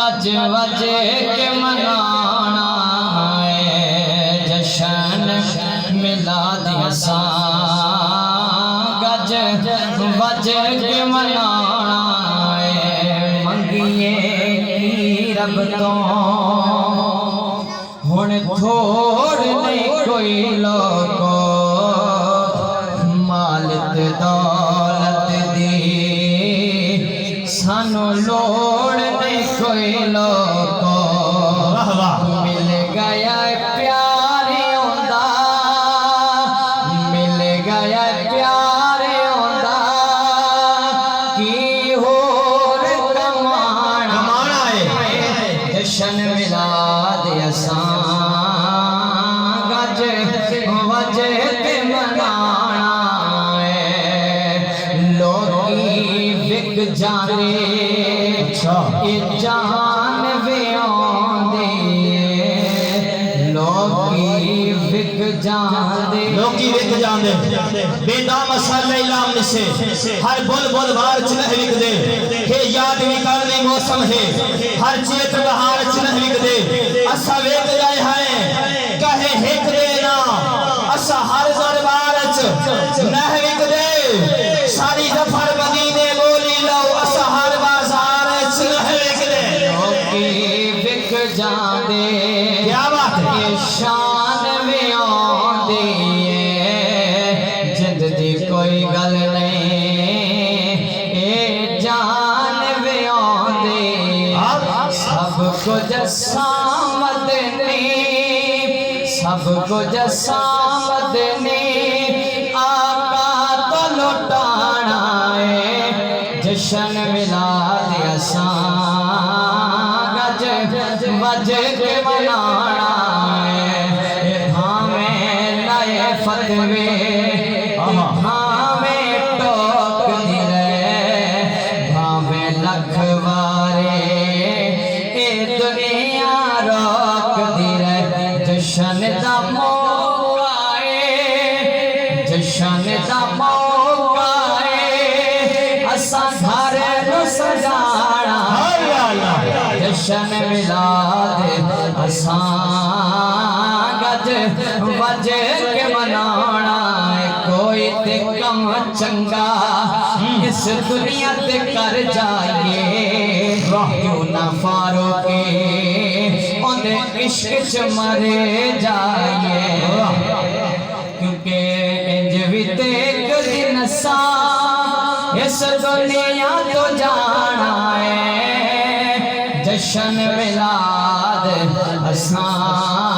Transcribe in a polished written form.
وج وج کے منانا ہے جشن میلاد اساں گج وج کے منانا ہے منگیے کی رب تو ہن تھوڑ نہیں کوئی لوگو مال تے دولت دی سانو لوڑ نہیں کوئی لوگو مل گیا پیارے ہوندا مل گیا پیارے ہوندا کی ہور کمانا ہے جشن میلاد اساں گج وج کے منانا ہے لوگی وک جانے جان ویاندے لوگی وک جاندے بیٹا مسئلہ علام نشے ہر بول بول بار چنہ وک دے کہ یاد وکرنی موسم ہے ہر چیت بہار چنہ وک دے اسا ویک جائے ہیں کہے ہک دینا اسا ہر دربار نہ وک دے ساری دفر مدینے بولی لو اسا ہر بازار نہ وک دے لوگی وک جاندے کیا بات ہے یہ شان ویاندے جد دی کوئی گل نہیں اے جان ویاندے سب کچھ سامدنی سب کچھ سامدنی آقا تو لٹانا ہے جشن میلاد اساں گج وج کے منانا ہے بھاویں لائے فتوے بھاویں ٹوک دی رہے بھاویں لکھ وارے اے دنیا روک دی رہے جشن دا موقع ہے جشن دا موقع ہے اساں گھر نو سجانا جشن میلاد اساں گج وج کے منانا ہے کوئی تے کم چنگا اس دنیا تے کر جائیے کیوں نہ فاروقے اندے عشق چ مرے جائیے کیونکہ انج بھی تے ایک دن ساں اس دنیا تو جانا ہے جشن میلاد اساں